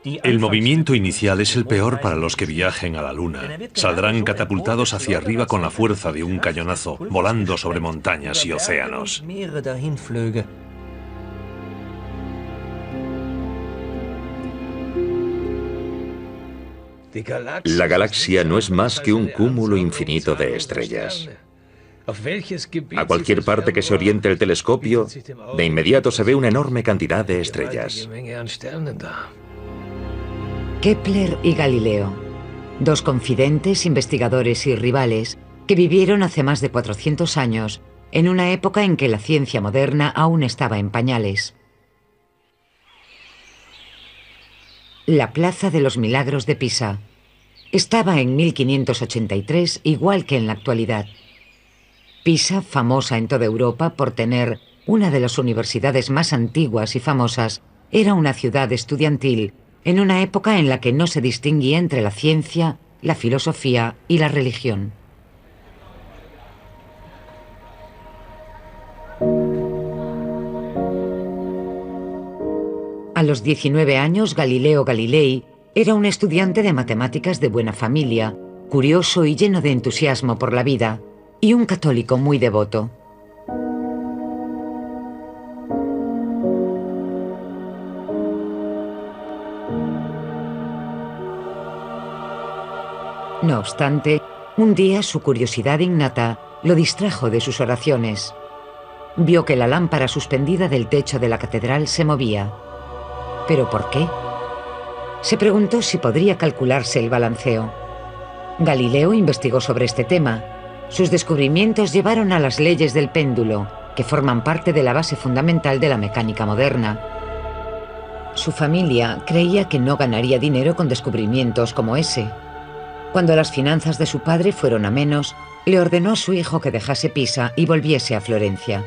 El movimiento inicial es el peor para los que viajen a la Luna. Saldrán catapultados hacia arriba con la fuerza de un cañonazo, volando sobre montañas y océanos. La galaxia no es más que un cúmulo infinito de estrellas. A cualquier parte que se oriente el telescopio, de inmediato se ve una enorme cantidad de estrellas. Kepler y Galileo, dos confidentes, investigadores y rivales que vivieron hace más de 400 años, en una época en que la ciencia moderna aún estaba en pañales. La Plaza de los Milagros de Pisa estaba en 1583 igual que en la actualidad. Pisa, famosa en toda Europa por tener una de las universidades más antiguas y famosas, era una ciudad estudiantil en una época en la que no se distinguía entre la ciencia, la filosofía y la religión. A los 19 años, Galileo Galilei era un estudiante de matemáticas de buena familia, curioso y lleno de entusiasmo por la vida, y un católico muy devoto. No obstante, un día su curiosidad innata lo distrajo de sus oraciones. Vio que la lámpara suspendida del techo de la catedral se movía. ¿Pero por qué? Se preguntó si podría calcularse el balanceo. Galileo investigó sobre este tema. Sus descubrimientos llevaron a las leyes del péndulo, que forman parte de la base fundamental de la mecánica moderna. Su familia creía que no ganaría dinero con descubrimientos como ese. Cuando las finanzas de su padre fueron a menos, le ordenó a su hijo que dejase Pisa y volviese a Florencia.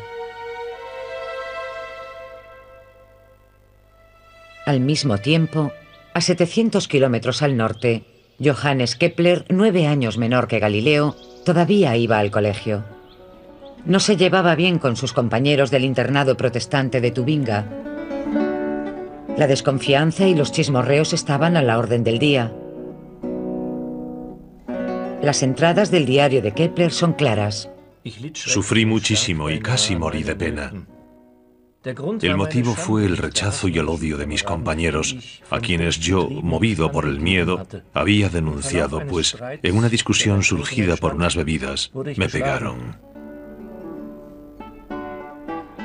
Al mismo tiempo, a 700 kilómetros al norte, Johannes Kepler, 9 años menor que Galileo, todavía iba al colegio. No se llevaba bien con sus compañeros del internado protestante de Tubinga. La desconfianza y los chismorreos estaban a la orden del día. Las entradas del diario de Kepler son claras. Sufrí muchísimo y casi morí de pena. El motivo fue el rechazo y el odio de mis compañeros, a quienes yo, movido por el miedo, había denunciado, pues en una discusión surgida por unas bebidas, me pegaron.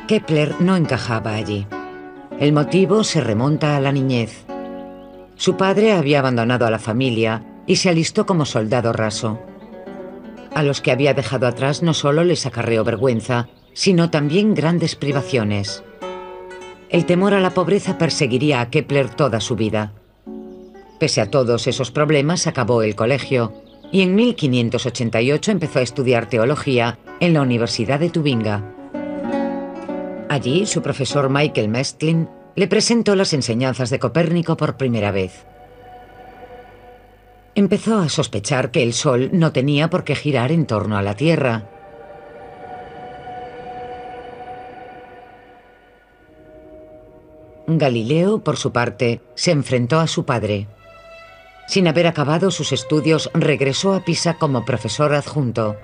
Kepler no encajaba allí. El motivo se remonta a la niñez. Su padre había abandonado a la familia y se alistó como soldado raso. A los que había dejado atrás no solo les acarreó vergüenza, sino también grandes privaciones. El temor a la pobreza perseguiría a Kepler toda su vida. Pese a todos esos problemas, acabó el colegio y en 1588 empezó a estudiar teología en la Universidad de Tubinga. Allí, su profesor Michael Mestlin le presentó las enseñanzas de Copérnico por primera vez. Empezó a sospechar que el Sol no tenía por qué girar en torno a la Tierra. Galileo, por su parte, se enfrentó a su padre. Sin haber acabado sus estudios, regresó a Pisa como profesor adjunto.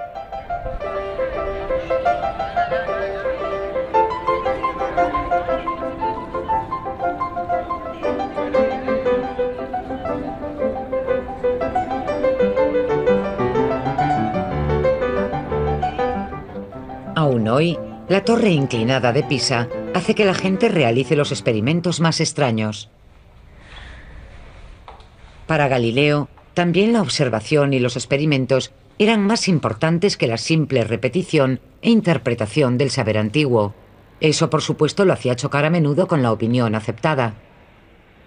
Aún hoy, la torre inclinada de Pisa hace que la gente realice los experimentos más extraños. Para Galileo, también la observación y los experimentos eran más importantes que la simple repetición e interpretación del saber antiguo. Eso, por supuesto, lo hacía chocar a menudo con la opinión aceptada.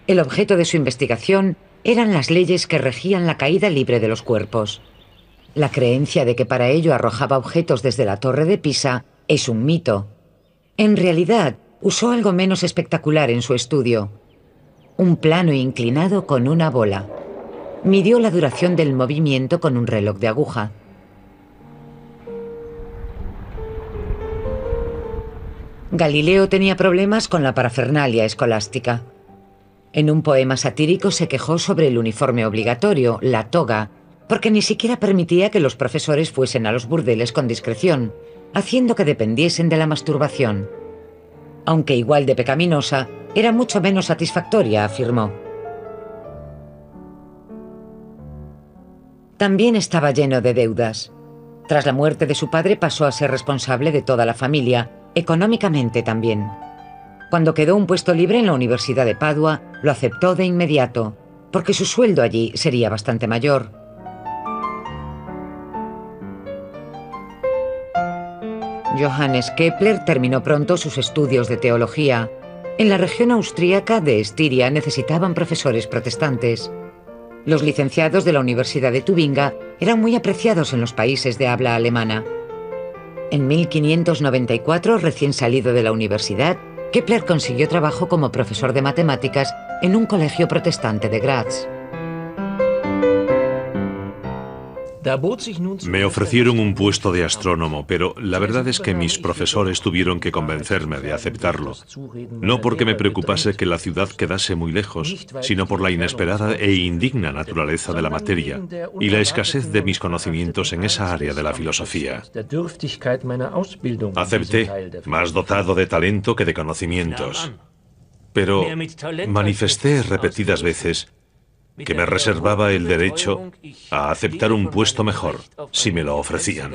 El objeto de su investigación eran las leyes que regían la caída libre de los cuerpos. La creencia de que para ello arrojaba objetos desde la torre de Pisa es un mito. En realidad, usó algo menos espectacular en su estudio: un plano inclinado con una bola. Midió la duración del movimiento con un reloj de aguja. Galileo tenía problemas con la parafernalia escolástica. En un poema satírico se quejó sobre el uniforme obligatorio, la toga, porque ni siquiera permitía que los profesores fuesen a los burdeles con discreción, haciendo que dependiesen de la masturbación. Aunque igual de pecaminosa, era mucho menos satisfactoria, afirmó. También estaba lleno de deudas. Tras la muerte de su padre pasó a ser responsable de toda la familia, económicamente también. Cuando quedó un puesto libre en la Universidad de Padua, lo aceptó de inmediato, porque su sueldo allí sería bastante mayor. Johannes Kepler terminó pronto sus estudios de teología. En la región austríaca de Estiria necesitaban profesores protestantes. Los licenciados de la Universidad de Tubinga eran muy apreciados en los países de habla alemana. En 1594, recién salido de la universidad, Kepler consiguió trabajo como profesor de matemáticas en un colegio protestante de Graz. Me ofrecieron un puesto de astrónomo, pero la verdad es que mis profesores tuvieron que convencerme de aceptarlo. No porque me preocupase que la ciudad quedase muy lejos, sino por la inesperada e indigna naturaleza de la materia y la escasez de mis conocimientos en esa área de la filosofía. Acepté, más dotado de talento que de conocimientos. Pero manifesté repetidas veces que me reservaba el derecho a aceptar un puesto mejor si me lo ofrecían.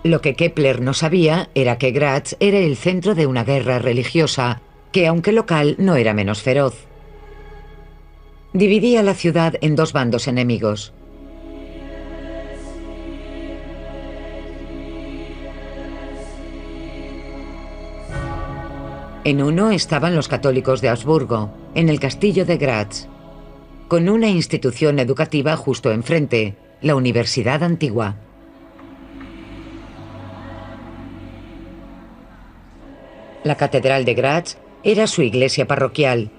Lo que Kepler no sabía era que Graz era el centro de una guerra religiosa, que aunque local no era menos feroz. Dividía la ciudad en dos bandos enemigos. En uno estaban los católicos de Augsburgo, en el castillo de Graz, con una institución educativa justo enfrente, la Universidad Antigua. La catedral de Graz era su iglesia parroquial.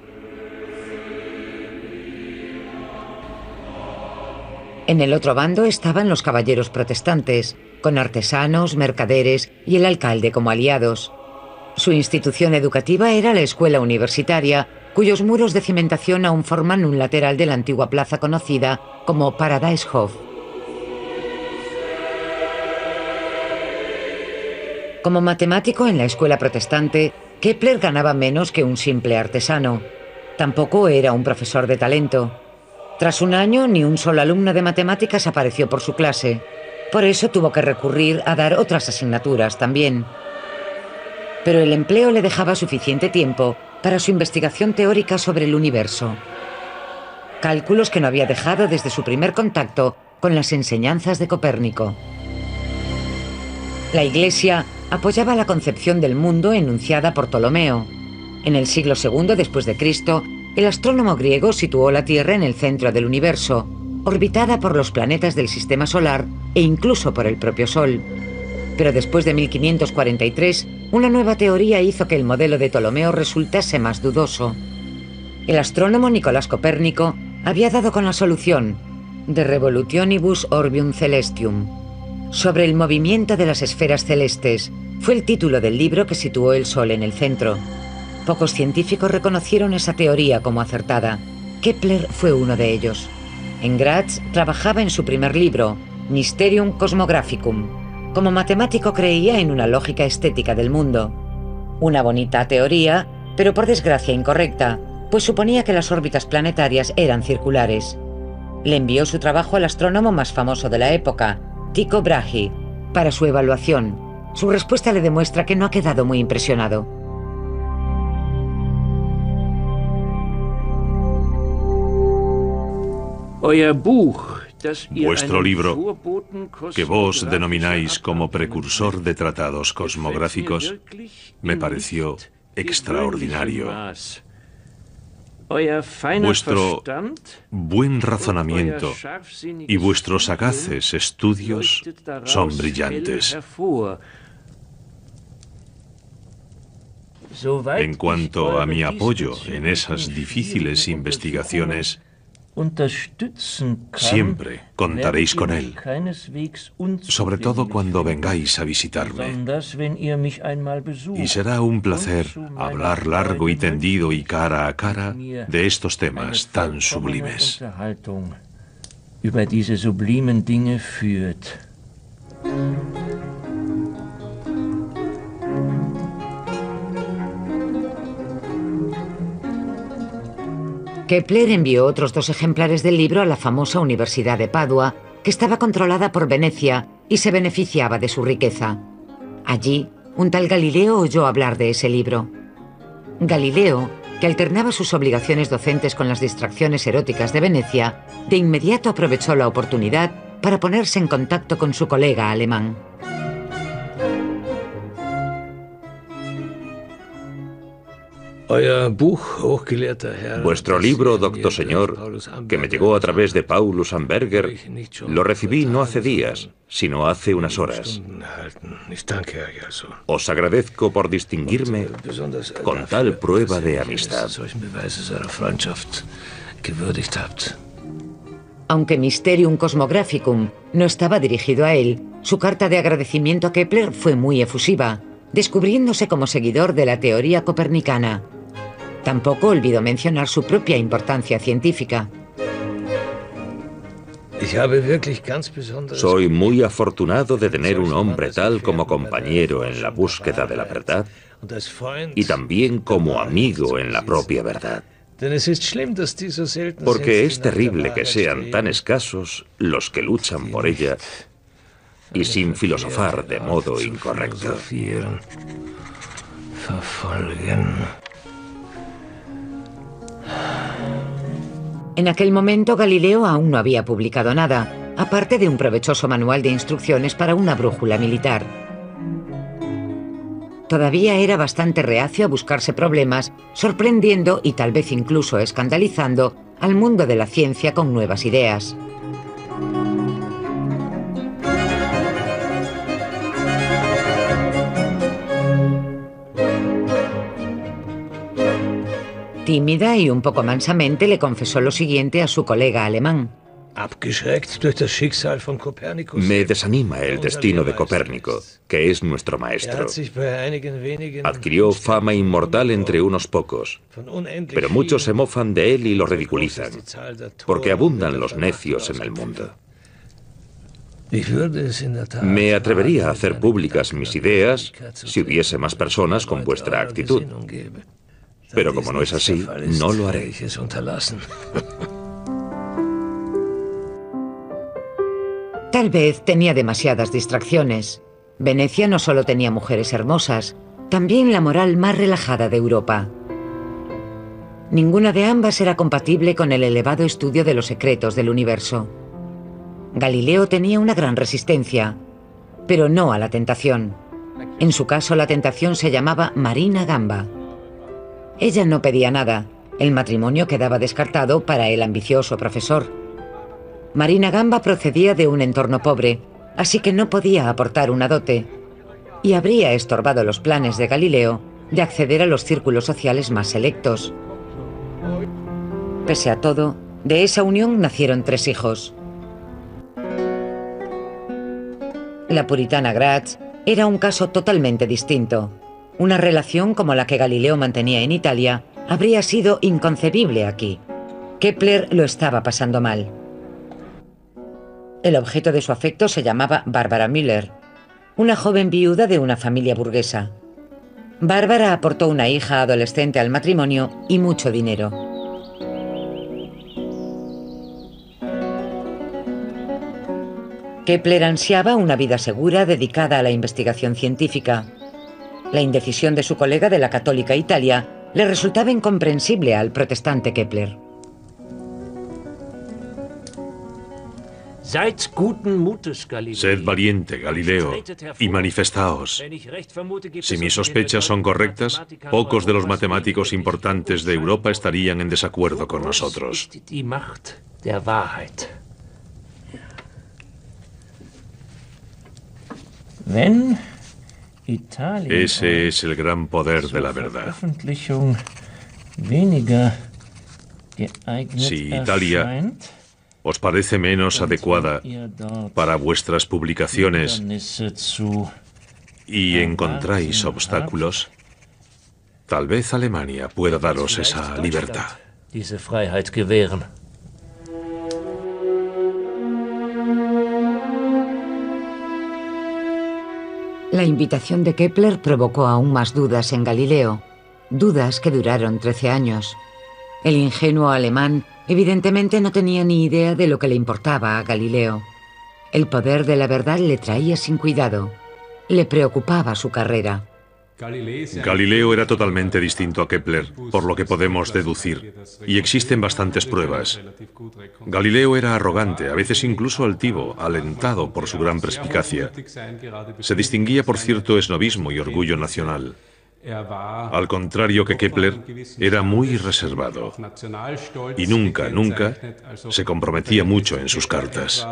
En el otro bando estaban los caballeros protestantes, con artesanos, mercaderes y el alcalde como aliados. Su institución educativa era la escuela universitaria, cuyos muros de cimentación aún forman un lateral de la antigua plaza conocida como Paradieshof. Como matemático en la escuela protestante, Kepler ganaba menos que un simple artesano. Tampoco era un profesor de talento. Tras un año, ni un solo alumno de matemáticas apareció por su clase. Por eso tuvo que recurrir a dar otras asignaturas también. Pero el empleo le dejaba suficiente tiempo para su investigación teórica sobre el universo. Cálculos que no había dejado desde su primer contacto con las enseñanzas de Copérnico. La Iglesia apoyaba la concepción del mundo enunciada por Ptolomeo. En el siglo II después de Cristo, el astrónomo griego situó la Tierra en el centro del universo, orbitada por los planetas del sistema solar e incluso por el propio Sol. Pero después de 1543, una nueva teoría hizo que el modelo de Ptolomeo resultase más dudoso. El astrónomo Nicolás Copérnico había dado con la solución, De Revolutionibus Orbium Celestium. Sobre el movimiento de las esferas celestes, fue el título del libro que situó el Sol en el centro. Pocos científicos reconocieron esa teoría como acertada. Kepler fue uno de ellos. En Graz trabajaba en su primer libro, Mysterium Cosmographicum. Como matemático creía en una lógica estética del mundo. Una bonita teoría, pero por desgracia incorrecta, pues suponía que las órbitas planetarias eran circulares. Le envió su trabajo al astrónomo más famoso de la época, Tycho Brahe, para su evaluación. Su respuesta le demuestra que no ha quedado muy impresionado. Vuestro libro, que vos denomináis como precursor de tratados cosmográficos, me pareció extraordinario. Vuestro buen razonamiento y vuestros sagaces estudios son brillantes. En cuanto a mi apoyo en esas difíciles investigaciones, Siempre contaréis con él, sobre todo cuando vengáis a visitarme. Y será un placer hablar largo y tendido y cara a cara de estos temas tan sublimes. Kepler envió otros 2 ejemplares del libro a la famosa Universidad de Padua, que estaba controlada por Venecia y se beneficiaba de su riqueza. Allí, un tal Galileo oyó hablar de ese libro. Galileo, que alternaba sus obligaciones docentes con las distracciones eróticas de Venecia, de inmediato aprovechó la oportunidad para ponerse en contacto con su colega alemán. Vuestro libro, doctor señor, que me llegó a través de Paulus Amberger, lo recibí no hace días, sino hace unas horas. Os agradezco por distinguirme con tal prueba de amistad. Aunque Mysterium Cosmographicum no estaba dirigido a él, su carta de agradecimiento a Kepler fue muy efusiva, descubriéndose como seguidor de la teoría copernicana. Tampoco olvidó mencionar su propia importancia científica. Soy muy afortunado de tener un hombre tal como compañero en la búsqueda de la verdad y también como amigo en la propia verdad. Porque es terrible que sean tan escasos los que luchan por ella y sin filosofar de modo incorrecto. En aquel momento Galileo aún no había publicado nada, aparte de un provechoso manual de instrucciones para una brújula militar. Todavía era bastante reacio a buscarse problemas, sorprendiendo y tal vez incluso escandalizando al mundo de la ciencia con nuevas ideas. Tímida y un poco mansamente le confesó lo siguiente a su colega alemán. Me desanima el destino de Copérnico, que es nuestro maestro. Adquirió fama inmortal entre unos pocos, pero muchos se mofan de él y lo ridiculizan, porque abundan los necios en el mundo. Me atrevería a hacer públicas mis ideas si hubiese más personas con vuestra actitud. Pero como no es así, no lo haré. Tal vez tenía demasiadas distracciones. Venecia no solo tenía mujeres hermosas, también la moral más relajada de Europa. Ninguna de ambas era compatible con el elevado estudio de los secretos del universo. Galileo tenía una gran resistencia, pero no a la tentación. En su caso, la tentación se llamaba Marina Gamba. Ella no pedía nada. El matrimonio quedaba descartado para el ambicioso profesor. Marina Gamba procedía de un entorno pobre, así que no podía aportar una dote, y habría estorbado los planes de Galileo de acceder a los círculos sociales más selectos. Pese a todo, de esa unión nacieron 3 hijos. La puritana Graz era un caso totalmente distinto. Una relación como la que Galileo mantenía en Italia habría sido inconcebible aquí. Kepler lo estaba pasando mal. El objeto de su afecto se llamaba Barbara Müller, una joven viuda de una familia burguesa. Bárbara aportó una hija adolescente al matrimonio y mucho dinero. Kepler ansiaba una vida segura dedicada a la investigación científica. La indecisión de su colega de la católica Italia le resultaba incomprensible al protestante Kepler. Sed valiente, Galileo, y manifestaos. Si mis sospechas son correctas, pocos de los matemáticos importantes de Europa estarían en desacuerdo con nosotros. Ese es el gran poder de la verdad. Si Italia os parece menos adecuada para vuestras publicaciones y encontráis obstáculos, tal vez Alemania pueda daros esa libertad. La invitación de Kepler provocó aún más dudas en Galileo, dudas que duraron 13 años. El ingenuo alemán evidentemente no tenía ni idea de lo que le importaba a Galileo. El poder de la verdad le traía sin cuidado. Le preocupaba su carrera. Galileo era totalmente distinto a Kepler, por lo que podemos deducir, y existen bastantes pruebas. Galileo era arrogante, a veces incluso altivo, alentado por su gran perspicacia. Se distinguía por cierto esnobismo y orgullo nacional. Al contrario que Kepler, era muy reservado y nunca se comprometía mucho en sus cartas.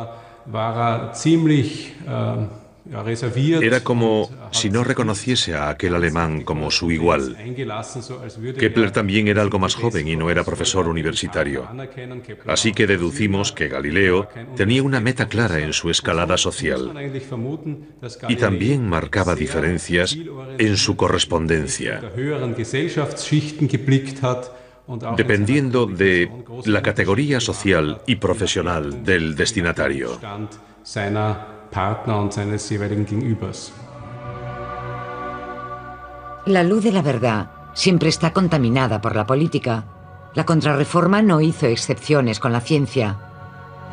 Era como si no reconociese a aquel alemán como su igual. Kepler también era algo más joven y no era profesor universitario. Así que deducimos que Galileo tenía una meta clara en su escalada social y también marcaba diferencias en su correspondencia, dependiendo de la categoría social y profesional del destinatario. La luz de la verdad siempre está contaminada por la política. La Contrarreforma no hizo excepciones con la ciencia.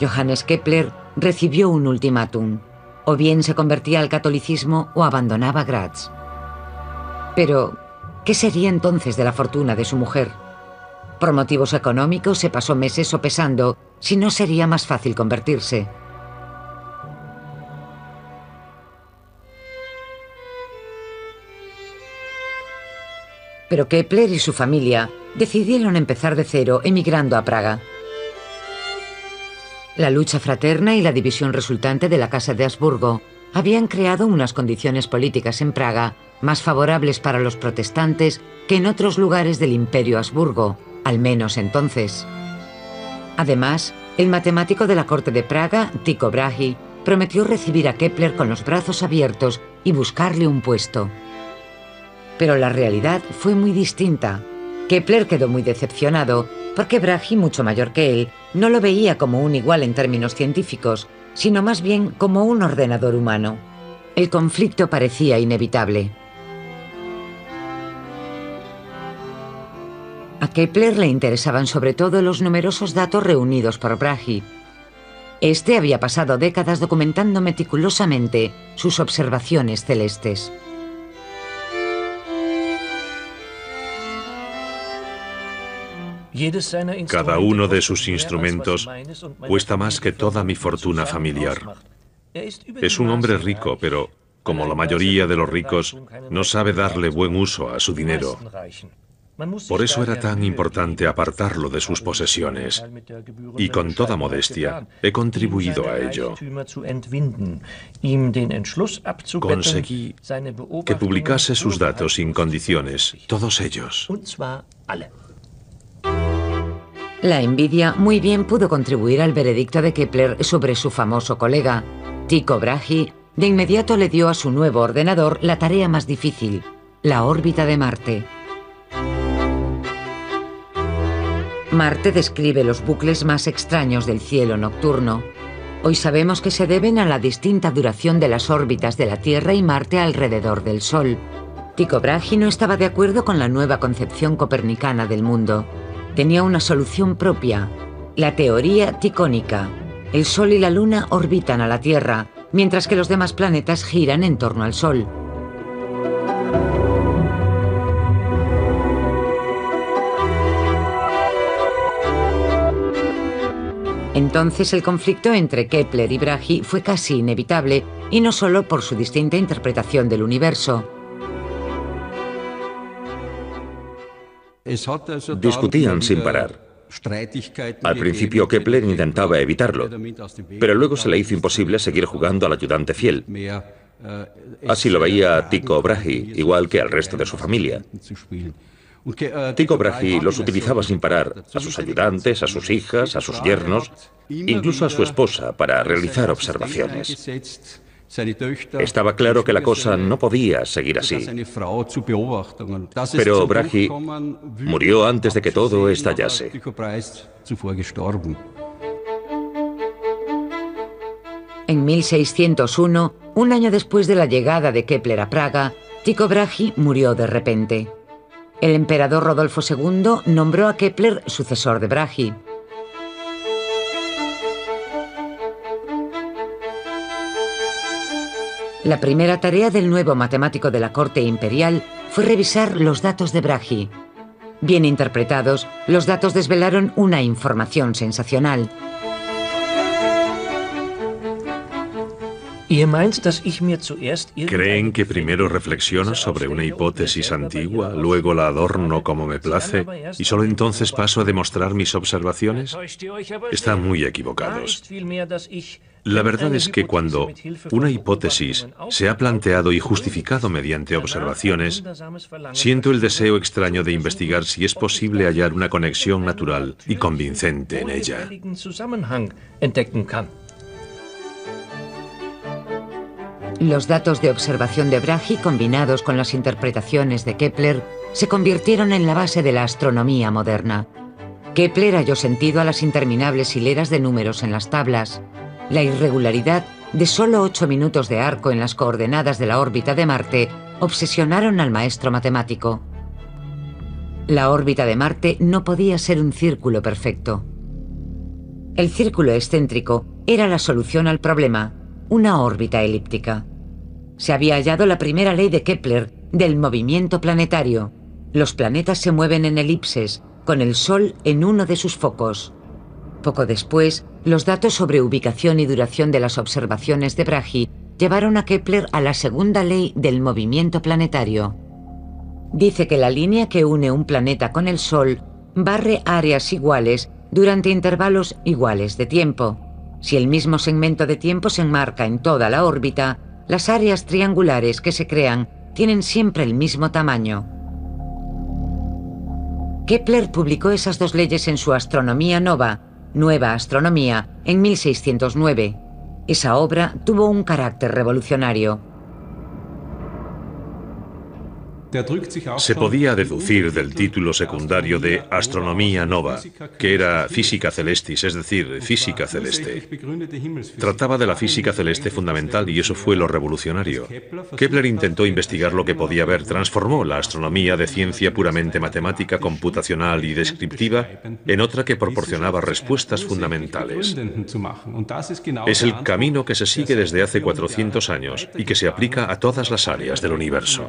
Johannes Kepler recibió un ultimátum: o bien se convertía al catolicismo o abandonaba Graz. Pero, ¿qué sería entonces de la fortuna de su mujer? Por motivos económicos se pasó meses sopesando si no sería más fácil convertirse. Pero Kepler y su familia decidieron empezar de cero emigrando a Praga. La lucha fraterna y la división resultante de la Casa de Habsburgo habían creado unas condiciones políticas en Praga más favorables para los protestantes que en otros lugares del Imperio Habsburgo, al menos entonces. Además, el matemático de la corte de Praga, Tycho Brahe, prometió recibir a Kepler con los brazos abiertos y buscarle un puesto. Pero la realidad fue muy distinta. Kepler quedó muy decepcionado porque Brahe, mucho mayor que él, no lo veía como un igual en términos científicos, sino más bien como un ordenador humano. El conflicto parecía inevitable. A Kepler le interesaban sobre todo los numerosos datos reunidos por Brahe. Este había pasado décadas documentando meticulosamente sus observaciones celestes. Cada uno de sus instrumentos cuesta más que toda mi fortuna familiar. Es un hombre rico, pero, como la mayoría de los ricos, no sabe darle buen uso a su dinero. Por eso era tan importante apartarlo de sus posesiones. Y con toda modestia, he contribuido a ello. Conseguí que publicase sus datos sin condiciones, todos ellos. La envidia muy bien pudo contribuir al veredicto de Kepler sobre su famoso colega. Tycho Brahe de inmediato le dio a su nuevo ordenador la tarea más difícil, la órbita de Marte. Marte describe los bucles más extraños del cielo nocturno. Hoy sabemos que se deben a la distinta duración de las órbitas de la Tierra y Marte alrededor del Sol. Tycho Brahe no estaba de acuerdo con la nueva concepción copernicana del mundo. Tenía una solución propia, la teoría ticónica. El Sol y la Luna orbitan a la Tierra, mientras que los demás planetas giran en torno al Sol. Entonces el conflicto entre Kepler y Brahe fue casi inevitable, y no solo por su distinta interpretación del universo. Discutían sin parar. Al principio Kepler intentaba evitarlo, pero luego se le hizo imposible seguir jugando al ayudante fiel. Así lo veía Tycho Brahe, igual que al resto de su familia. Tycho Brahe los utilizaba sin parar, a sus ayudantes, a sus hijas, a sus yernos, incluso a su esposa, para realizar observaciones. Estaba claro que la cosa no podía seguir así. Pero Brahe murió antes de que todo estallase. En 1601, un año después de la llegada de Kepler a Praga, Tycho Brahe murió de repente. El emperador Rodolfo II nombró a Kepler sucesor de Brahe. La primera tarea del nuevo matemático de la corte imperial fue revisar los datos de Brahe. Bien interpretados, los datos desvelaron una información sensacional. ¿Creen que primero reflexiono sobre una hipótesis antigua, luego la adorno como me place y solo entonces paso a demostrar mis observaciones? Están muy equivocados. La verdad es que cuando una hipótesis se ha planteado y justificado mediante observaciones, siento el deseo extraño de investigar si es posible hallar una conexión natural y convincente en ella. Los datos de observación de Brahe, combinados con las interpretaciones de Kepler, se convirtieron en la base de la astronomía moderna. Kepler halló sentido a las interminables hileras de números en las tablas, la irregularidad de solo 8 minutos de arco en las coordenadas de la órbita de Marte obsesionaron al maestro matemático. La órbita de Marte no podía ser un círculo perfecto. El círculo excéntrico era la solución al problema, una órbita elíptica. Se había hallado la primera ley de Kepler del movimiento planetario. Los planetas se mueven en elipses, con el Sol en uno de sus focos. Poco después, los datos sobre ubicación y duración de las observaciones de Brahe llevaron a Kepler a la segunda ley del movimiento planetario. Dice que la línea que une un planeta con el Sol barre áreas iguales durante intervalos iguales de tiempo. Si el mismo segmento de tiempo se enmarca en toda la órbita, las áreas triangulares que se crean tienen siempre el mismo tamaño. Kepler publicó esas dos leyes en su Astronomía Nova, Nueva Astronomía, en 1609. Esa obra tuvo un carácter revolucionario. Se podía deducir del título secundario de Astronomía Nova, que era Física Celestis, es decir, física celeste. Trataba de la física celeste fundamental y eso fue lo revolucionario. Kepler intentó investigar lo que podía ver, transformó la astronomía de ciencia puramente matemática, computacional y descriptiva en otra que proporcionaba respuestas fundamentales. Es el camino que se sigue desde hace 400 años y que se aplica a todas las áreas del universo.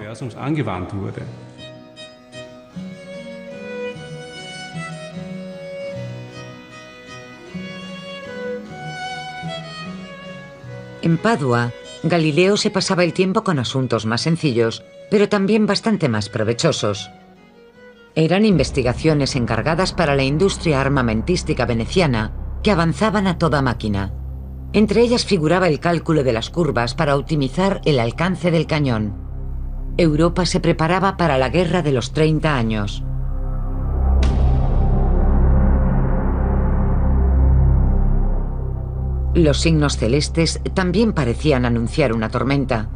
En Padua, Galileo se pasaba el tiempo con asuntos más sencillos, pero también bastante más provechosos. Eran investigaciones encargadas para la industria armamentística veneciana, que avanzaban a toda máquina. Entre ellas figuraba el cálculo de las curvas para optimizar el alcance del cañón. Europa se preparaba para la Guerra de los 30 años. Los signos celestes también parecían anunciar una tormenta.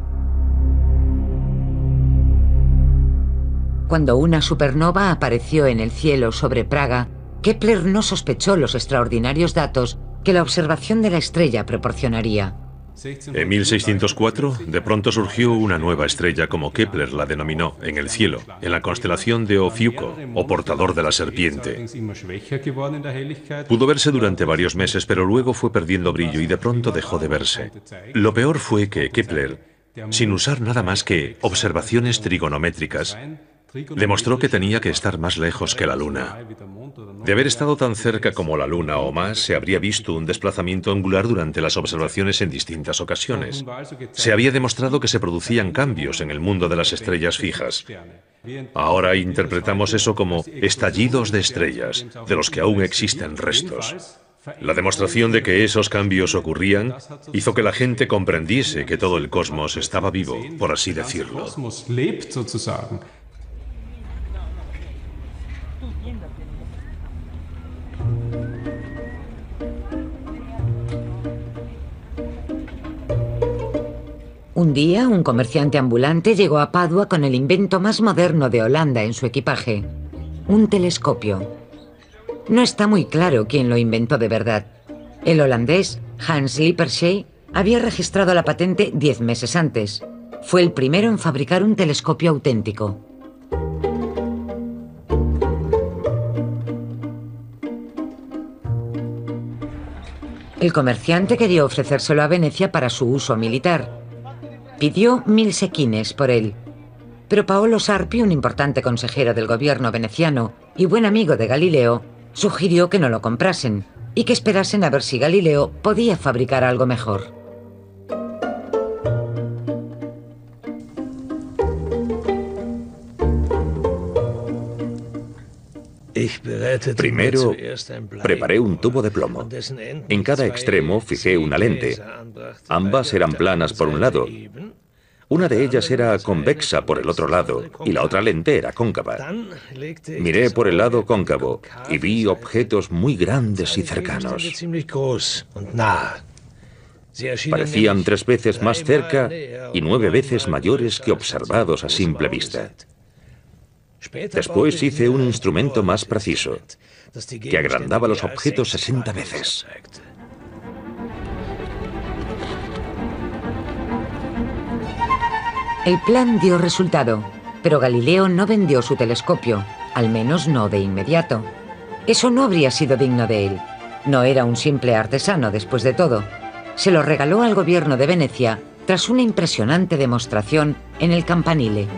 Cuando una supernova apareció en el cielo sobre Praga, Kepler no sospechó los extraordinarios datos que la observación de la estrella proporcionaría. En 1604, de pronto surgió una nueva estrella, como Kepler la denominó, en el cielo, en la constelación de Ofiuco, o portador de la serpiente. Pudo verse durante varios meses, pero luego fue perdiendo brillo y de pronto dejó de verse. Lo peor fue que Kepler, sin usar nada más que observaciones trigonométricas, demostró que tenía que estar más lejos que la Luna. De haber estado tan cerca como la Luna o más, se habría visto un desplazamiento angular durante las observaciones en distintas ocasiones. Se había demostrado que se producían cambios en el mundo de las estrellas fijas. Ahora interpretamos eso como estallidos de estrellas, de los que aún existen restos. La demostración de que esos cambios ocurrían hizo que la gente comprendiese que todo el cosmos estaba vivo, por así decirlo. Un día, un comerciante ambulante llegó a Padua con el invento más moderno de Holanda en su equipaje, un telescopio. No está muy claro quién lo inventó de verdad. El holandés Hans Lippershey había registrado la patente 10 meses antes. Fue el primero en fabricar un telescopio auténtico. El comerciante quería ofrecérselo a Venecia para su uso militar. Pidió 1000 sequines por él. Pero Paolo Sarpi, un importante consejero del gobierno veneciano y buen amigo de Galileo, sugirió que no lo comprasen y que esperasen a ver si Galileo podía fabricar algo mejor. Primero, preparé un tubo de plomo. En cada extremo fijé una lente. Ambas eran planas por un lado. Una de ellas era convexa por el otro lado y la otra lente era cóncava. Miré por el lado cóncavo y vi objetos muy grandes y cercanos. Parecían 3 veces más cerca y 9 veces mayores que observados a simple vista. Después hice un instrumento más preciso, que agrandaba los objetos 60 veces. El plan dio resultado, pero Galileo no vendió su telescopio, al menos no de inmediato. Eso no habría sido digno de él. No era un simple artesano, después de todo. Se lo regaló al gobierno de Venecia tras una impresionante demostración en el Campanile.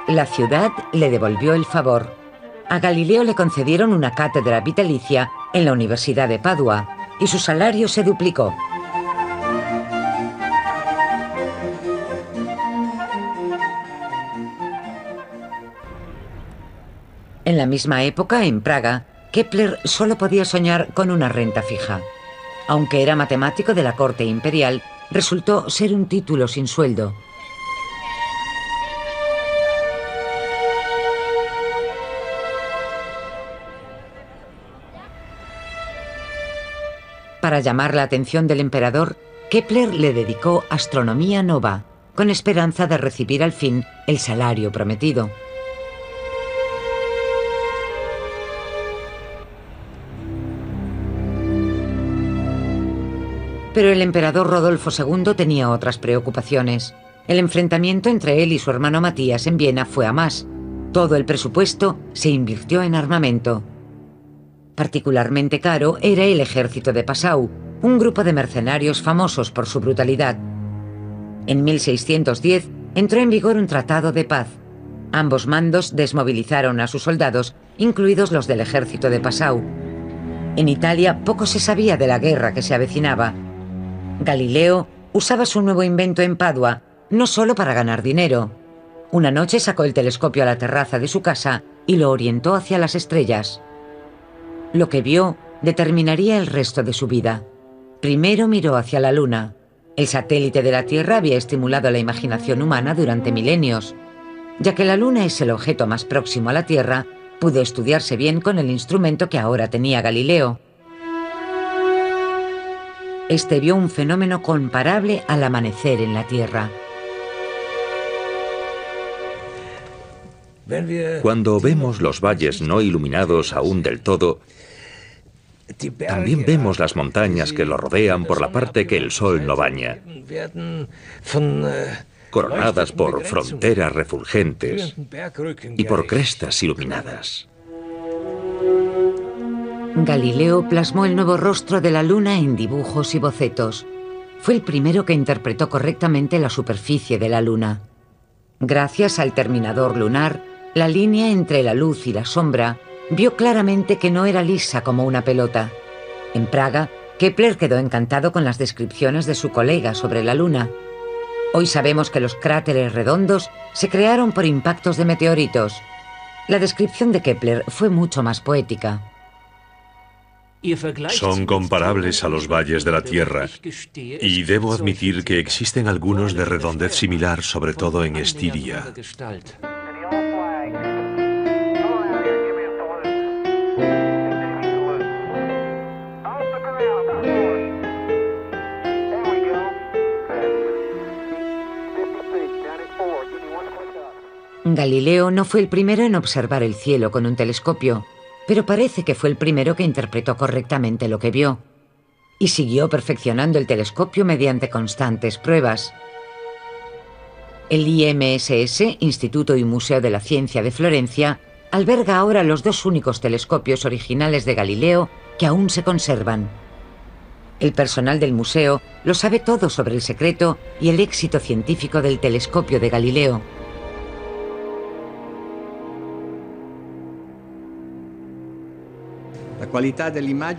La ciudad le devolvió el favor. A Galileo le concedieron una cátedra vitalicia en la Universidad de Padua y su salario se duplicó. En la misma época, en Praga, Kepler solo podía soñar con una renta fija. Aunque era matemático de la corte imperial, resultó ser un título sin sueldo. Para llamar la atención del emperador, Kepler le dedicó Astronomía Nova, con esperanza de recibir al fin el salario prometido. Pero el emperador Rodolfo II tenía otras preocupaciones. El enfrentamiento entre él y su hermano Matías en Viena fue a más. Todo el presupuesto se invirtió en armamento. Particularmente caro era el ejército de Passau, un grupo de mercenarios famosos por su brutalidad. En 1610 entró en vigor un tratado de paz. Ambos mandos desmovilizaron a sus soldados, incluidos los del ejército de Passau. En Italia poco se sabía de la guerra que se avecinaba. Galileo usaba su nuevo invento en Padua, no solo para ganar dinero. Una noche sacó el telescopio a la terraza de su casa y lo orientó hacia las estrellas. Lo que vio determinaría el resto de su vida. Primero miró hacia la Luna. El satélite de la Tierra había estimulado la imaginación humana durante milenios. Ya que la Luna es el objeto más próximo a la Tierra, pudo estudiarse bien con el instrumento que ahora tenía Galileo. Este vio un fenómeno comparable al amanecer en la Tierra. Cuando vemos los valles no iluminados aún del todo, también vemos las montañas que lo rodean por la parte que el sol no baña, coronadas por fronteras refulgentes y por crestas iluminadas. Galileo plasmó el nuevo rostro de la Luna en dibujos y bocetos. Fue el primero que interpretó correctamente la superficie de la Luna. Gracias al terminador lunar, la línea entre la luz y la sombra vio claramente que no era lisa como una pelota. En Praga, Kepler quedó encantado con las descripciones de su colega sobre la Luna. Hoy sabemos que los cráteres redondos se crearon por impactos de meteoritos. La descripción de Kepler fue mucho más poética. Son comparables a los valles de la Tierra, y debo admitir que existen algunos de redondez similar, sobre todo en Estiria. Galileo no fue el primero en observar el cielo con un telescopio, pero parece que fue el primero que interpretó correctamente lo que vio, y siguió perfeccionando el telescopio mediante constantes pruebas. El IMSS, Instituto y Museo de la Ciencia de Florencia, alberga ahora los dos únicos telescopios originales de Galileo que aún se conservan. El personal del museo lo sabe todo sobre el secreto y el éxito científico del telescopio de Galileo.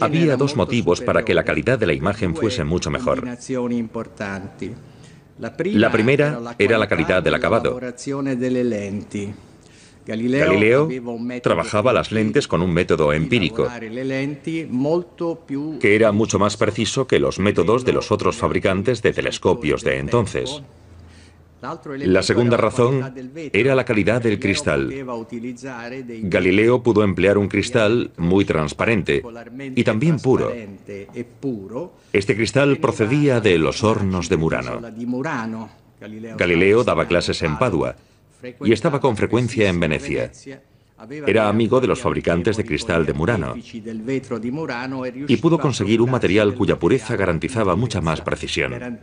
Había dos motivos para que la calidad de la imagen fuese mucho mejor. La primera era la calidad del acabado. Galileo trabajaba las lentes con un método empírico, que era mucho más preciso que los métodos de los otros fabricantes de telescopios de entonces. La segunda razón era la calidad del cristal. Galileo pudo emplear un cristal muy transparente y también puro. Este cristal procedía de los hornos de Murano. Galileo daba clases en Padua y estaba con frecuencia en Venecia. Era amigo de los fabricantes de cristal de Murano y pudo conseguir un material cuya pureza garantizaba mucha más precisión.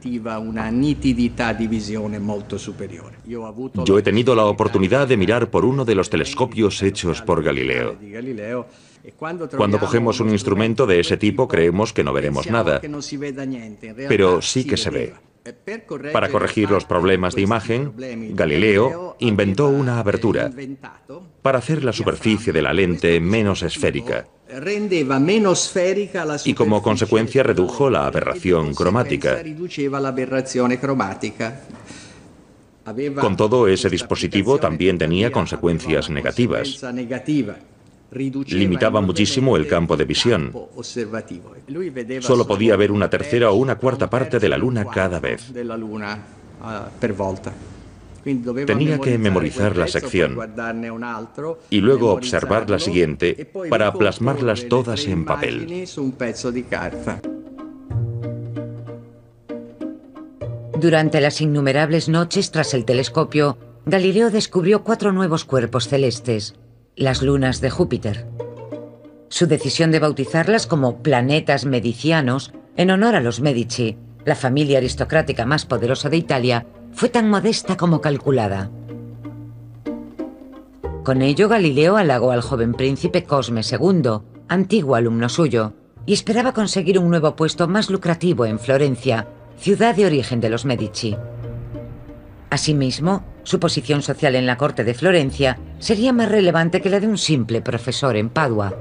Yo he tenido la oportunidad de mirar por uno de los telescopios hechos por Galileo. Cuando cogemos un instrumento de ese tipo creemos que no veremos nada, pero sí que se ve. Para corregir los problemas de imagen, Galileo inventó una abertura para hacer la superficie de la lente menos esférica y como consecuencia redujo la aberración cromática. Con todo, ese dispositivo también tenía consecuencias negativas. Limitaba muchísimo el campo de visión. Solo podía ver una tercera o una cuarta parte de la luna cada vez. Tenía que memorizar la sección y luego observar la siguiente para plasmarlas todas en papel. Durante las innumerables noches tras el telescopio, Galileo descubrió 4 nuevos cuerpos celestes, las lunas de Júpiter. Su decisión de bautizarlas como planetas medicianos, en honor a los Medici, la familia aristocrática más poderosa de Italia, fue tan modesta como calculada. Con ello, Galileo halagó al joven príncipe Cosme II, antiguo alumno suyo, y esperaba conseguir un nuevo puesto más lucrativo en Florencia, ciudad de origen de los Medici. Asimismo, su posición social en la corte de Florencia sería más relevante que la de un simple profesor en Padua.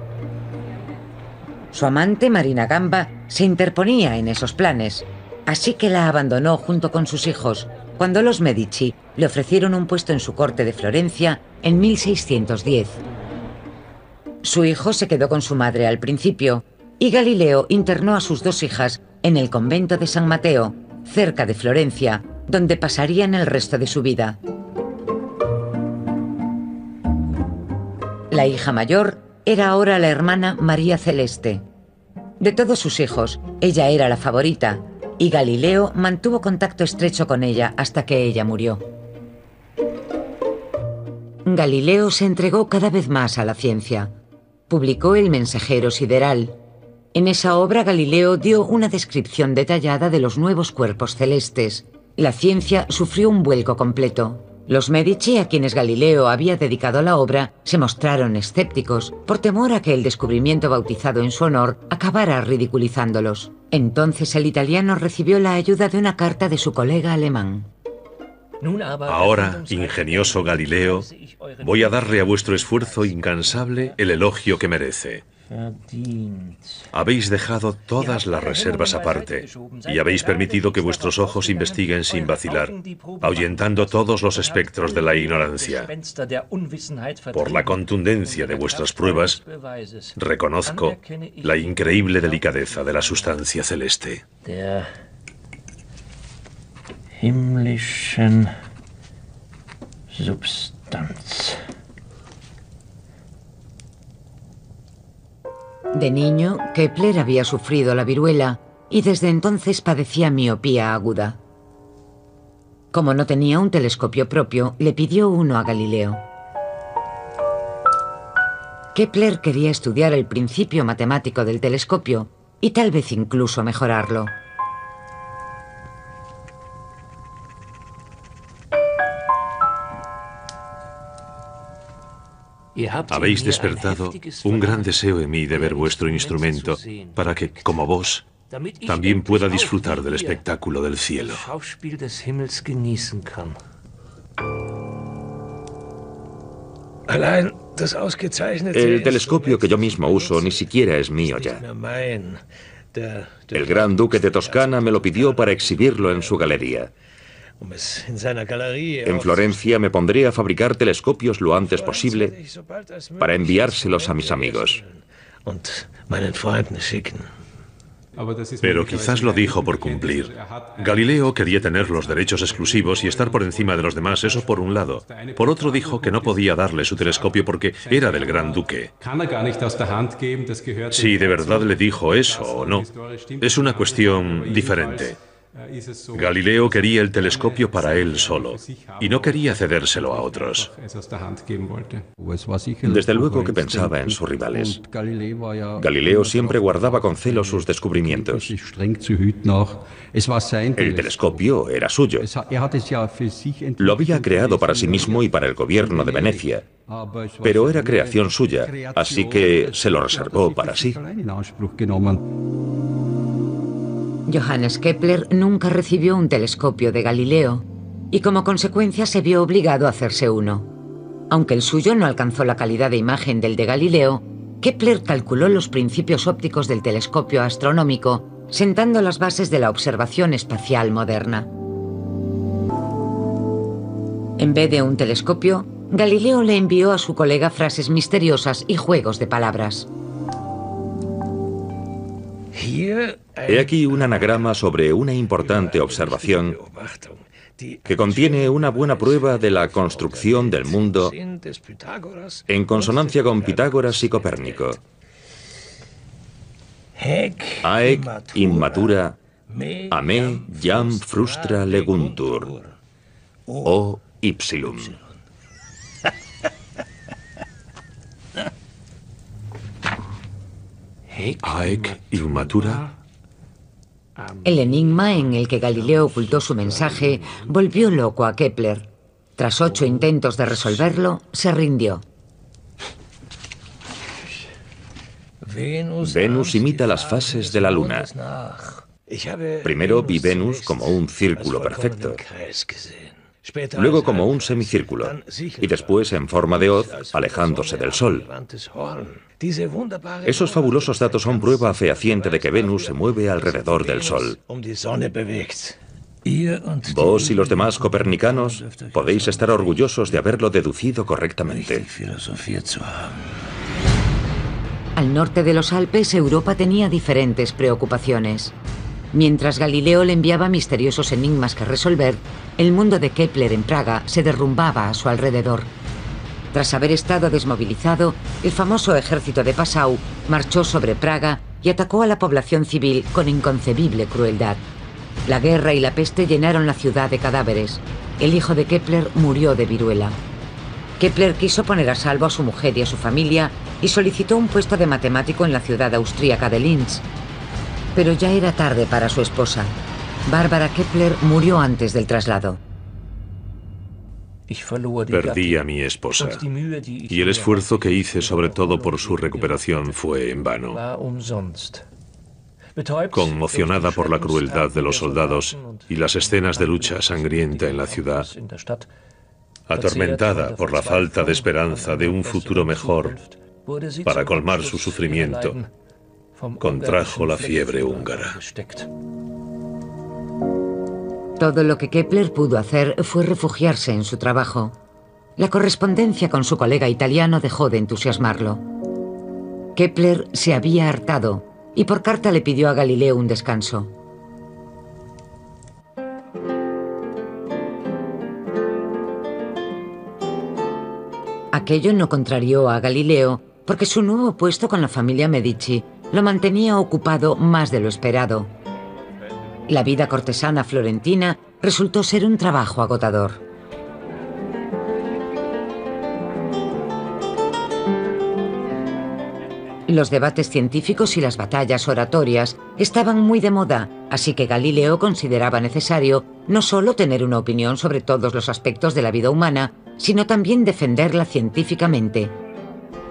Su amante, Marina Gamba, se interponía en esos planes, así que la abandonó junto con sus hijos, cuando los Medici le ofrecieron un puesto en su corte de Florencia en 1610. Su hijo se quedó con su madre al principio, y Galileo internó a sus 2 hijas en el convento de San Mateo, cerca de Florencia, donde pasarían el resto de su vida. La hija mayor era ahora la hermana María Celeste. De todos sus hijos, ella era la favorita, y Galileo mantuvo contacto estrecho con ella hasta que ella murió. Galileo se entregó cada vez más a la ciencia. Publicó El Mensajero Sideral. En esa obra, Galileo dio una descripción detallada de los nuevos cuerpos celestes. La ciencia sufrió un vuelco completo. Los Medici, a quienes Galileo había dedicado la obra, se mostraron escépticos por temor a que el descubrimiento bautizado en su honor acabara ridiculizándolos. Entonces el italiano recibió la ayuda de una carta de su colega alemán. Ahora, ingenioso Galileo, voy a darle a vuestro esfuerzo incansable el elogio que merece. Habéis dejado todas las reservas aparte y habéis permitido que vuestros ojos investiguen sin vacilar, ahuyentando todos los espectros de la ignorancia. Por la contundencia de vuestras pruebas, reconozco la increíble delicadeza de la sustancia celeste. Himmlischen Substanz. De niño, Kepler había sufrido la viruela y desde entonces padecía miopía aguda. Como no tenía un telescopio propio, le pidió uno a Galileo. Kepler quería estudiar el principio matemático del telescopio y tal vez incluso mejorarlo. Habéis despertado un gran deseo en mí de ver vuestro instrumento para que, como vos, también pueda disfrutar del espectáculo del cielo. El telescopio que yo mismo uso ni siquiera es mío ya. El gran duque de Toscana me lo pidió para exhibirlo en su galería. En Florencia me pondré a fabricar telescopios lo antes posible para enviárselos a mis amigos. Pero quizás lo dijo por cumplir. Galileo quería tener los derechos exclusivos y estar por encima de los demás, eso por un lado. Por otro dijo que no podía darle su telescopio porque era del gran duque. Si de verdad le dijo eso o no, es una cuestión diferente. Galileo quería el telescopio para él solo y no quería cedérselo a otros. Desde luego que pensaba en sus rivales. Galileo siempre guardaba con celo sus descubrimientos. El telescopio era suyo. Lo había creado para sí mismo y para el gobierno de Venecia, pero era creación suya, así que se lo reservó para sí. Johannes Kepler nunca recibió un telescopio de Galileo y como consecuencia se vio obligado a hacerse uno. Aunque el suyo no alcanzó la calidad de imagen del de Galileo, Kepler calculó los principios ópticos del telescopio astronómico, sentando las bases de la observación espacial moderna. En vez de un telescopio, Galileo le envió a su colega frases misteriosas y juegos de palabras. He aquí un anagrama sobre una importante observación que contiene una buena prueba de la construcción del mundo en consonancia con Pitágoras y Copérnico. Haec immatura a me jam frustra leguntur. O ipsilum. Haec immatura. El enigma en el que Galileo ocultó su mensaje volvió loco a Kepler. Tras 8 intentos de resolverlo, se rindió. Venus imita las fases de la luna. Primero vi Venus como un círculo perfecto, luego como un semicírculo, y después en forma de hoz, alejándose del Sol. Esos fabulosos datos son prueba fehaciente de que Venus se mueve alrededor del Sol. Vos y los demás copernicanos podéis estar orgullosos de haberlo deducido correctamente. Al norte de los Alpes, Europa tenía diferentes preocupaciones. Mientras Galileo le enviaba misteriosos enigmas que resolver, el mundo de Kepler en Praga se derrumbaba a su alrededor. Tras haber estado desmovilizado, el famoso ejército de Passau marchó sobre Praga y atacó a la población civil con inconcebible crueldad. La guerra y la peste llenaron la ciudad de cadáveres. El hijo de Kepler murió de viruela. Kepler quiso poner a salvo a su mujer y a su familia y solicitó un puesto de matemático en la ciudad austríaca de Linz. Pero ya era tarde para su esposa. Bárbara Kepler murió antes del traslado. Perdí a mi esposa, y el esfuerzo que hice sobre todo por su recuperación fue en vano. Conmocionada por la crueldad de los soldados y las escenas de lucha sangrienta en la ciudad, atormentada por la falta de esperanza de un futuro mejor para colmar su sufrimiento, contrajo la fiebre húngara. Todo lo que Kepler pudo hacer fue refugiarse en su trabajo. La correspondencia con su colega italiano dejó de entusiasmarlo. Kepler se había hartado y por carta le pidió a Galileo un descanso. Aquello no contrarió a Galileo porque su nuevo puesto con la familia Medici lo mantenía ocupado más de lo esperado. La vida cortesana florentina resultó ser un trabajo agotador. Los debates científicos y las batallas oratorias estaban muy de moda, así que Galileo consideraba necesario no solo tener una opinión sobre todos los aspectos de la vida humana, sino también defenderla científicamente.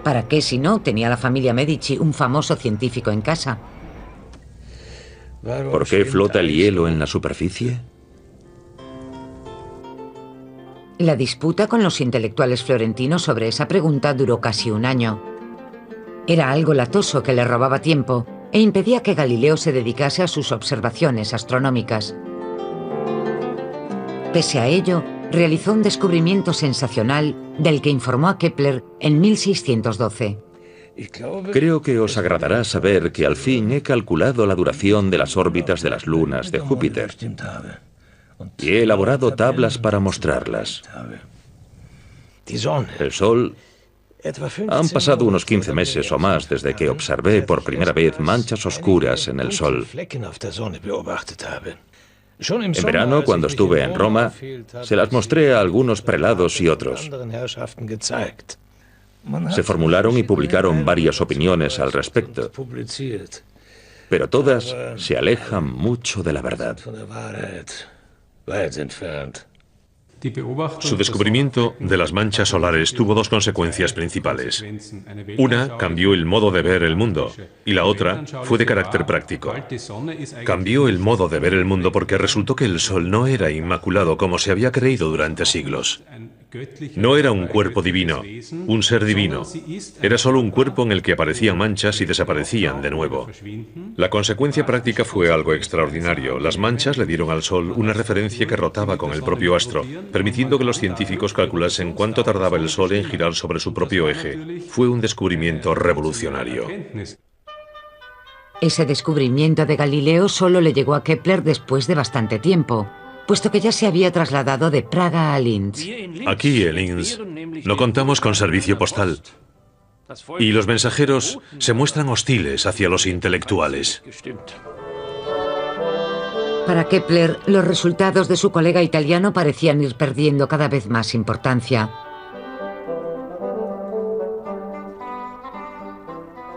¿Para qué si no tenía la familia Medici un famoso científico en casa? ¿Por qué flota el hielo en la superficie? La disputa con los intelectuales florentinos sobre esa pregunta duró casi un año. Era algo latoso que le robaba tiempo e impedía que Galileo se dedicase a sus observaciones astronómicas. Pese a ello, realizó un descubrimiento sensacional del que informó a Kepler en 1612. Creo que os agradará saber que al fin he calculado la duración de las órbitas de las lunas de Júpiter y he elaborado tablas para mostrarlas. El Sol... Han pasado unos 15 meses o más desde que observé por primera vez manchas oscuras en el Sol. En verano, cuando estuve en Roma, se las mostré a algunos prelados y otros. Se formularon y publicaron varias opiniones al respecto, pero todas se alejan mucho de la verdad. Su descubrimiento de las manchas solares tuvo dos consecuencias principales. Una cambió el modo de ver el mundo y la otra fue de carácter práctico. Cambió el modo de ver el mundo porque resultó que el Sol no era inmaculado como se había creído durante siglos. No era un cuerpo divino, un ser divino. Era solo un cuerpo en el que aparecían manchas y desaparecían de nuevo. La consecuencia práctica fue algo extraordinario. Las manchas le dieron al Sol una referencia que rotaba con el propio astro, permitiendo que los científicos calculasen cuánto tardaba el Sol en girar sobre su propio eje. Fue un descubrimiento revolucionario. Ese descubrimiento de Galileo solo le llegó a Kepler después de bastante tiempo, puesto que ya se había trasladado de Praga a Linz. Aquí en Linz no contamos con servicio postal y los mensajeros se muestran hostiles hacia los intelectuales. Para Kepler, los resultados de su colega italiano parecían ir perdiendo cada vez más importancia.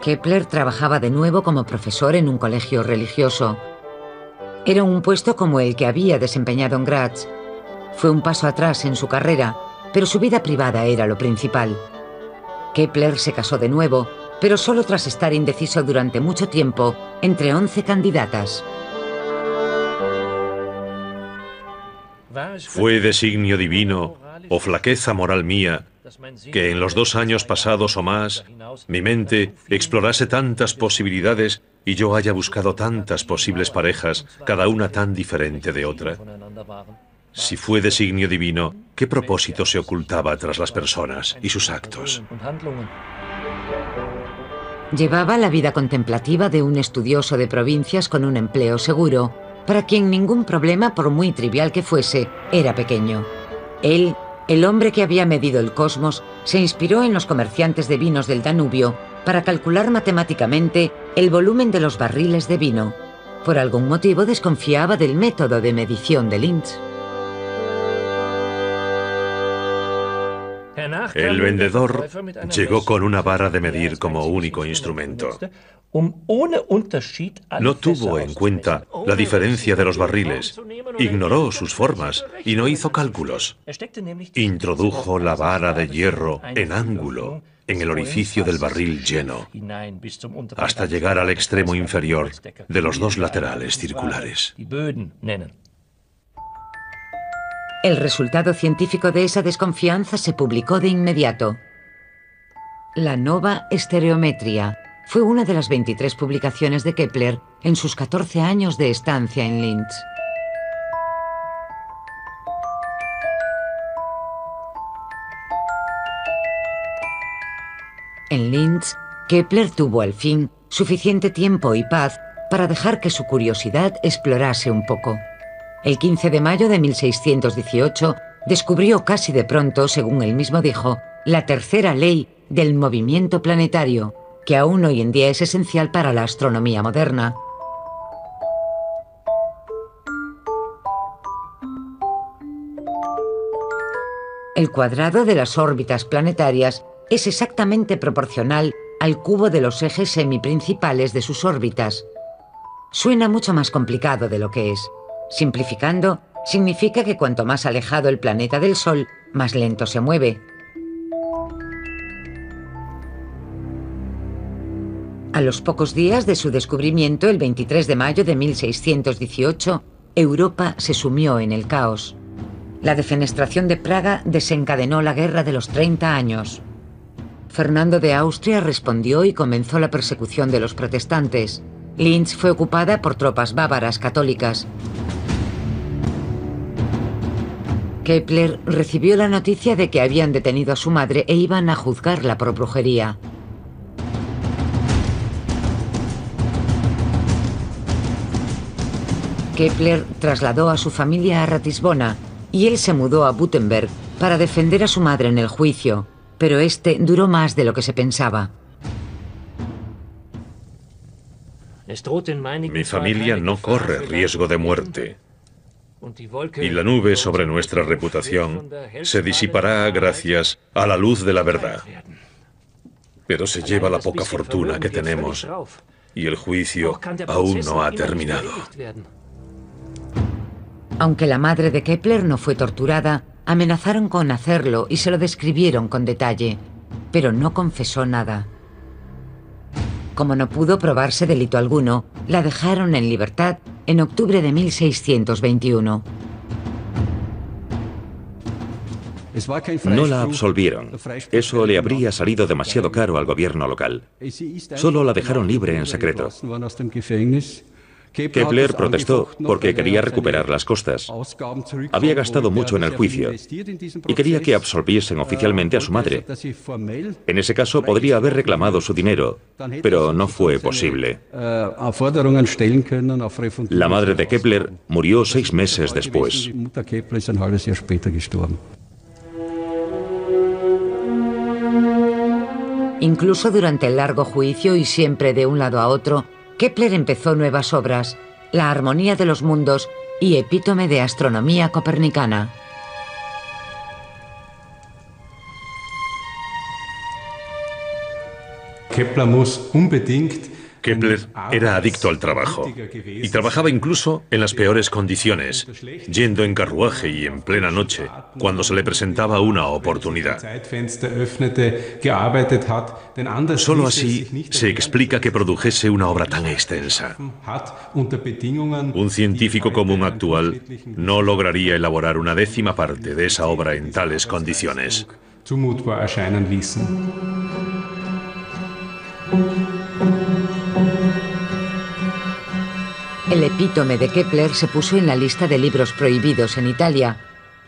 Kepler trabajaba de nuevo como profesor en un colegio religioso. Era un puesto como el que había desempeñado en Graz. Fue un paso atrás en su carrera, pero su vida privada era lo principal. Kepler se casó de nuevo, pero solo tras estar indeciso durante mucho tiempo entre 11 candidatas. ¿Fue designio divino o flaqueza moral mía que en los 2 años pasados o más mi mente explorase tantas posibilidades y yo haya buscado tantas posibles parejas, cada una tan diferente de otra? Si fue designio divino, ¿qué propósito se ocultaba tras las personas y sus actos? Llevaba la vida contemplativa de un estudioso de provincias con un empleo seguro, para quien ningún problema, por muy trivial que fuese, era pequeño. Él, el hombre que había medido el cosmos, se inspiró en los comerciantes de vinos del Danubio para calcular matemáticamente el volumen de los barriles de vino. Por algún motivo desconfiaba del método de medición de Linz. El vendedor llegó con una vara de medir como único instrumento. No tuvo en cuenta la diferencia de los barriles, ignoró sus formas y no hizo cálculos. Introdujo la vara de hierro en ángulo en el orificio del barril lleno, hasta llegar al extremo inferior de los 2 laterales circulares. El resultado científico de esa desconfianza se publicó de inmediato. La Nova Estereometria fue una de las 23 publicaciones de Kepler en sus 14 años de estancia en Linz. En Linz, Kepler tuvo al fin suficiente tiempo y paz para dejar que su curiosidad explorase un poco. El 15 de mayo de 1618 descubrió casi de pronto, según él mismo dijo, la tercera ley del movimiento planetario, que aún hoy en día es esencial para la astronomía moderna. El cuadrado de las órbitas planetarias es exactamente proporcional al cubo de los ejes semiprincipales de sus órbitas. Suena mucho más complicado de lo que es. Simplificando, significa que cuanto más alejado el planeta del Sol, más lento se mueve. A los pocos días de su descubrimiento, el 23 de mayo de 1618, Europa se sumió en el caos. La defenestración de Praga desencadenó la Guerra de los 30 años. Fernando de Austria respondió y comenzó la persecución de los protestantes. Linz fue ocupada por tropas bávaras católicas. Kepler recibió la noticia de que habían detenido a su madre e iban a juzgarla por brujería. Kepler trasladó a su familia a Ratisbona y él se mudó a Württemberg para defender a su madre en el juicio, pero este duró más de lo que se pensaba. Mi familia no corre riesgo de muerte. Y la nube sobre nuestra reputación se disipará gracias a la luz de la verdad. Pero se lleva la poca fortuna que tenemos y el juicio aún no ha terminado. Aunque la madre de Kepler no fue torturada, amenazaron con hacerlo y se lo describieron con detalle, pero no confesó nada. Como no pudo probarse delito alguno, la dejaron en libertad en octubre de 1621. No la absolvieron. Eso le habría salido demasiado caro al gobierno local. Solo la dejaron libre en secreto. Kepler protestó porque quería recuperar las costas. Había gastado mucho en el juicio y quería que absolviesen oficialmente a su madre. En ese caso podría haber reclamado su dinero, pero no fue posible. La madre de Kepler murió 6 meses después. Incluso durante el largo juicio y siempre de un lado a otro, Kepler empezó nuevas obras, La armonía de los mundos y Epítome de astronomía copernicana. Kepler era adicto al trabajo y trabajaba incluso en las peores condiciones, yendo en carruaje y en plena noche, cuando se le presentaba una oportunidad. Solo así se explica que produjese una obra tan extensa. Un científico común actual no lograría elaborar una 10ª parte de esa obra en tales condiciones. El Epítome de Kepler se puso en la lista de libros prohibidos en Italia,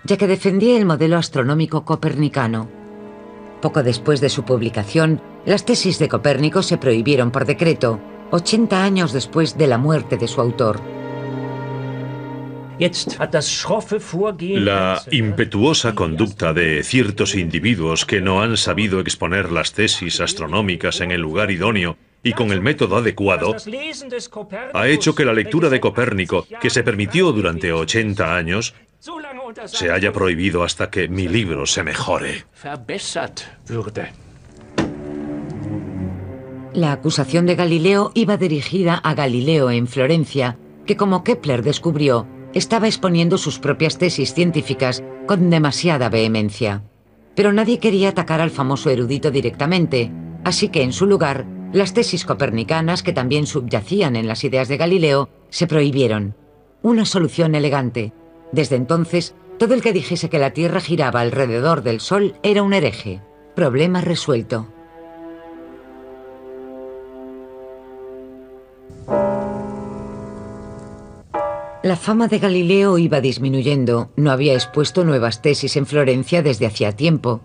ya que defendía el modelo astronómico copernicano. Poco después de su publicación, las tesis de Copérnico se prohibieron por decreto, 80 años después de la muerte de su autor. La impetuosa conducta de ciertos individuos que no han sabido exponer las tesis astronómicas en el lugar idóneo y con el método adecuado, ha hecho que la lectura de Copérnico, que se permitió durante 80 años, se haya prohibido hasta que mi libro se mejore. La acusación de Galileo iba dirigida a Galileo en Florencia, que como Kepler descubrió, estaba exponiendo sus propias tesis científicas con demasiada vehemencia. Pero nadie quería atacar al famoso erudito directamente, así que en su lugar, las tesis copernicanas, que también subyacían en las ideas de Galileo, se prohibieron. Una solución elegante. Desde entonces, todo el que dijese que la Tierra giraba alrededor del Sol era un hereje. Problema resuelto. La fama de Galileo iba disminuyendo. No había expuesto nuevas tesis en Florencia desde hacía tiempo.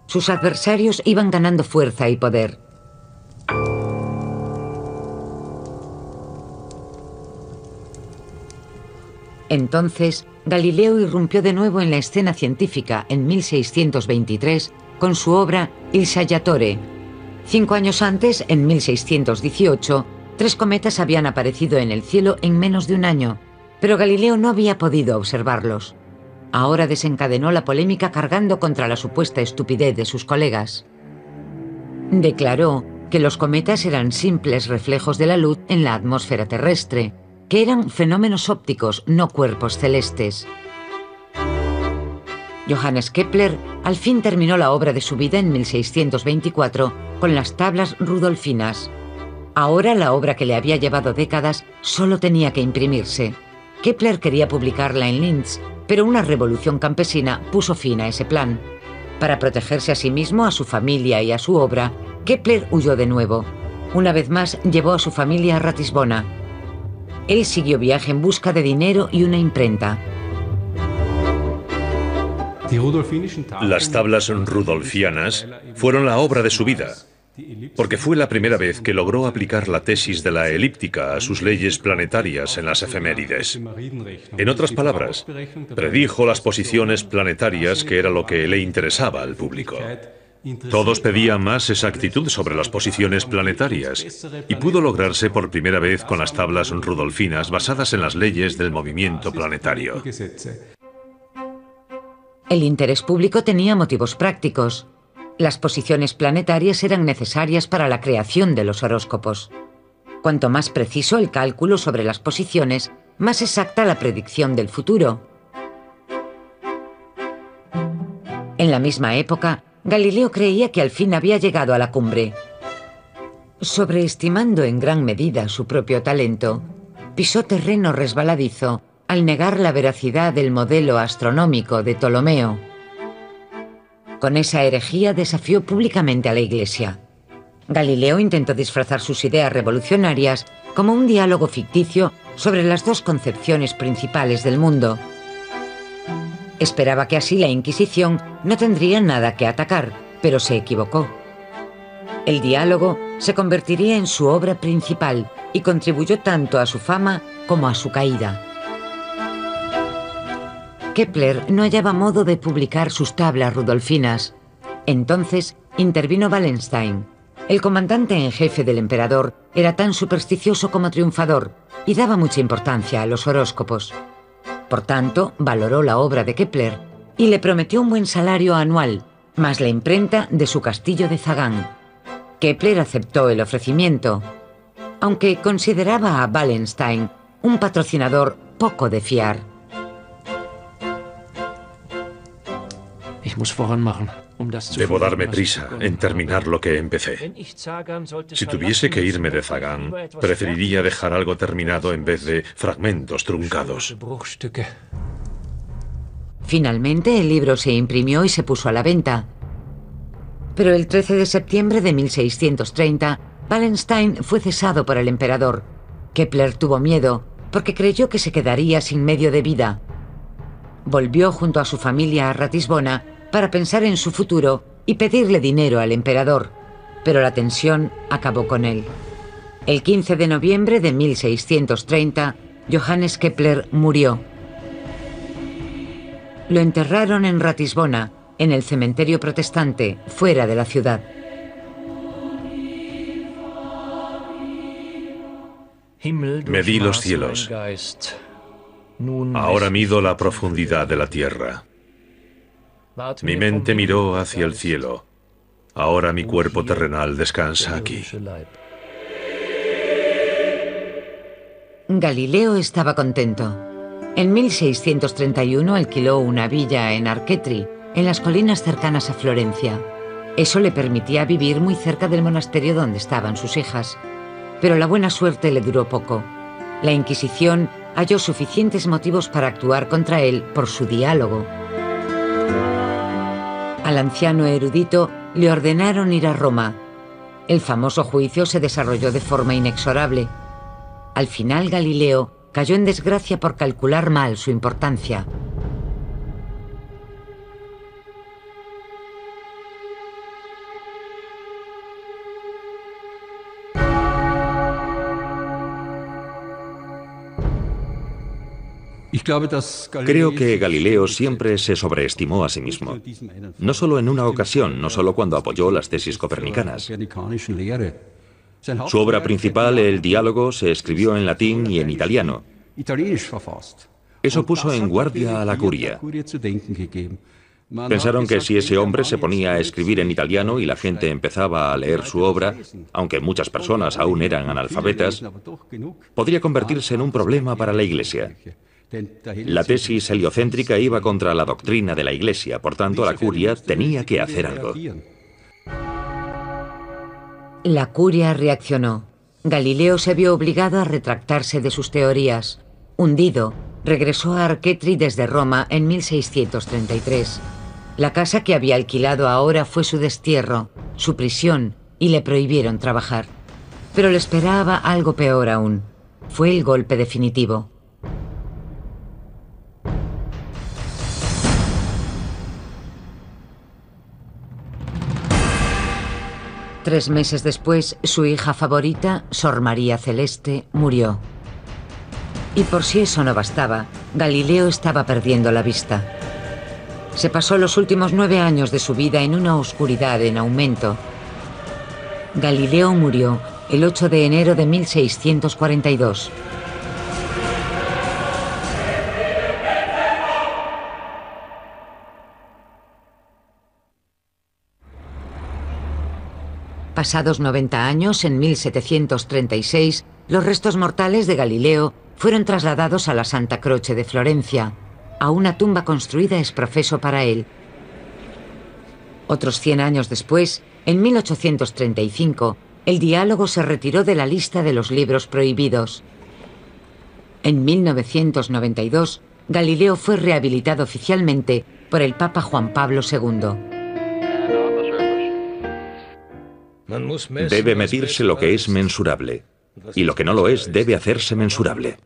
Sus adversarios iban ganando fuerza y poder. Entonces, Galileo irrumpió de nuevo en la escena científica en 1623 con su obra Il Saggiatore. 5 años antes, en 1618, 3 cometas habían aparecido en el cielo en menos de un año, pero Galileo no había podido observarlos. ahora desencadenó la polémica cargando contra la supuesta estupidez de sus colegas. Declaró que los cometas eran simples reflejos de la luz en la atmósfera terrestre, que eran fenómenos ópticos, no cuerpos celestes. Johannes Kepler al fin terminó la obra de su vida en 1624 con las tablas rudolfinas. Ahora la obra que le había llevado décadas solo tenía que imprimirse. Kepler quería publicarla en Linz, pero una revolución campesina puso fin a ese plan. Para protegerse a sí mismo, a su familia y a su obra, Kepler huyó de nuevo. Una vez más llevó a su familia a Ratisbona. Él siguió viaje en busca de dinero y una imprenta. Las tablas rudolfianas fueron la obra de su vida, porque fue la primera vez que logró aplicar la tesis de la elíptica a sus leyes planetarias en las efemérides. En otras palabras, predijo las posiciones planetarias, que era lo que le interesaba al público. Todos pedían más exactitud sobre las posiciones planetarias, y pudo lograrse por primera vez con las tablas rudolfinas basadas en las leyes del movimiento planetario. El interés público tenía motivos prácticos. Las posiciones planetarias eran necesarias para la creación de los horóscopos. Cuanto más preciso el cálculo sobre las posiciones, más exacta la predicción del futuro. En la misma época, Galileo creía que al fin había llegado a la cumbre. Sobreestimando en gran medida su propio talento, pisó terreno resbaladizo al negar la veracidad del modelo astronómico de Ptolomeo. Con esa herejía desafió públicamente a la Iglesia. Galileo intentó disfrazar sus ideas revolucionarias como un diálogo ficticio sobre las dos concepciones principales del mundo. Esperaba que así la Inquisición no tendría nada que atacar, pero se equivocó. El diálogo se convertiría en su obra principal y contribuyó tanto a su fama como a su caída. Kepler no hallaba modo de publicar sus tablas rudolfinas. Entonces intervino Wallenstein. El comandante en jefe del emperador era tan supersticioso como triunfador y daba mucha importancia a los horóscopos. Por tanto, valoró la obra de Kepler y le prometió un buen salario anual, más la imprenta de su castillo de Zagán. Kepler aceptó el ofrecimiento, aunque consideraba a Wallenstein un patrocinador poco de fiar. Debo darme prisa en terminar lo que empecé. Si tuviese que irme de Zagán, preferiría dejar algo terminado en vez de fragmentos truncados. Finalmente, el libro se imprimió y se puso a la venta. Pero el 13 de septiembre de 1630, Wallenstein fue cesado por el emperador. Kepler tuvo miedo porque creyó que se quedaría sin medio de vida. Volvió junto a su familia a Ratisbona para pensar en su futuro y pedirle dinero al emperador, pero la tensión acabó con él. El 15 de noviembre de 1630, Johannes Kepler murió. Lo enterraron en Ratisbona, en el cementerio protestante, fuera de la ciudad. Medí los cielos. Ahora mido la profundidad de la tierra. Mi mente miró hacia el cielo. Ahora mi cuerpo terrenal descansa aquí. Galileo estaba contento. En 1631 alquiló una villa en Arcetri, en las colinas cercanas a Florencia. Eso le permitía vivir muy cerca del monasterio donde estaban sus hijas. Pero la buena suerte le duró poco. La Inquisición halló suficientes motivos para actuar contra él por su diálogo. Al anciano erudito le ordenaron ir a Roma. El famoso juicio se desarrolló de forma inexorable. Al final, Galileo cayó en desgracia por calcular mal su importancia. Creo que Galileo siempre se sobreestimó a sí mismo. No solo en una ocasión, no solo cuando apoyó las tesis copernicanas. Su obra principal, El Diálogo, se escribió en latín y en italiano. Eso puso en guardia a la curia. Pensaron que si ese hombre se ponía a escribir en italiano y la gente empezaba a leer su obra, aunque muchas personas aún eran analfabetas, podría convertirse en un problema para la Iglesia. La tesis heliocéntrica iba contra la doctrina de la Iglesia, por tanto la curia tenía que hacer algo. La curia reaccionó. Galileo se vio obligado a retractarse de sus teorías. Hundido, regresó a Arcetri desde Roma en 1633. La casa que había alquilado ahora fue su destierro, su prisión, y le prohibieron trabajar. Pero le esperaba algo peor aún. Fue el golpe definitivo. Tres meses después, su hija favorita, Sor María Celeste, murió. Y por si eso no bastaba, Galileo estaba perdiendo la vista. Se pasó los últimos 9 años de su vida en una oscuridad en aumento. Galileo murió el 8 de enero de 1642. Pasados 90 años, en 1736, los restos mortales de Galileo fueron trasladados a la Santa Croce de Florencia, a una tumba construida ex professo para él. Otros 100 años después, en 1835, el diálogo se retiró de la lista de los libros prohibidos. En 1992, Galileo fue rehabilitado oficialmente por el Papa Juan Pablo II. Debe medirse lo que es mensurable, y lo que no lo es debe hacerse mensurable.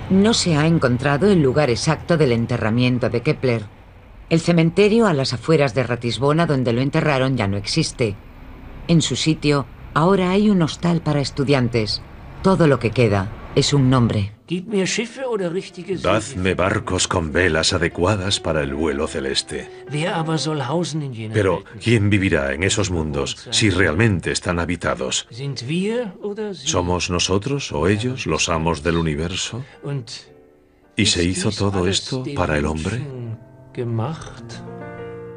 No se ha encontrado el lugar exacto del enterramiento de Kepler. El cementerio a las afueras de Ratisbona donde lo enterraron ya no existe. En su sitio, ahora hay un hostal para estudiantes. Todo lo que queda es un nombre. Dadme barcos con velas adecuadas para el vuelo celeste. Pero, ¿quién vivirá en esos mundos si realmente están habitados? ¿Somos nosotros o ellos los amos del universo? ¿Y se hizo todo esto para el hombre?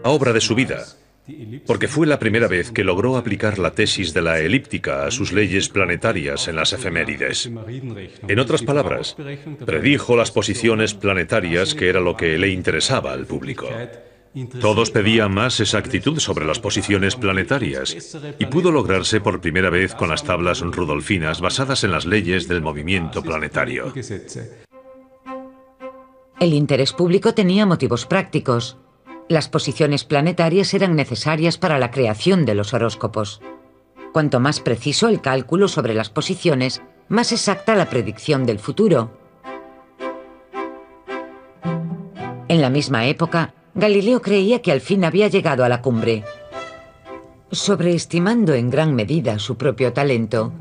Obra de su vida, porque fue la primera vez que logró aplicar la tesis de la elíptica a sus leyes planetarias en las efemérides. En otras palabras, predijo las posiciones planetarias, que era lo que le interesaba al público. Todos pedían más exactitud sobre las posiciones planetarias, y pudo lograrse por primera vez con las tablas rudolfinas basadas en las leyes del movimiento planetario. El interés público tenía motivos prácticos. Las posiciones planetarias eran necesarias para la creación de los horóscopos. Cuanto más preciso el cálculo sobre las posiciones, más exacta la predicción del futuro. En la misma época, Galileo creía que al fin había llegado a la cumbre. Sobreestimando en gran medida su propio talento,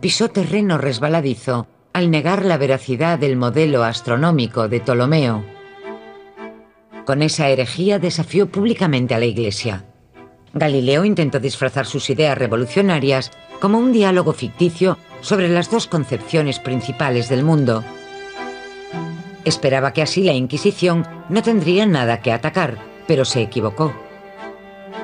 pisó terreno resbaladizo al negar la veracidad del modelo astronómico de Ptolomeo. Con esa herejía desafió públicamente a la Iglesia. Galileo intentó disfrazar sus ideas revolucionarias como un diálogo ficticio sobre las dos concepciones principales del mundo. Esperaba que así la Inquisición no tendría nada que atacar, pero se equivocó.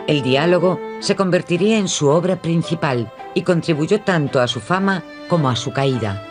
El diálogo se convertiría en su obra principal y contribuyó tanto a su fama como a su caída.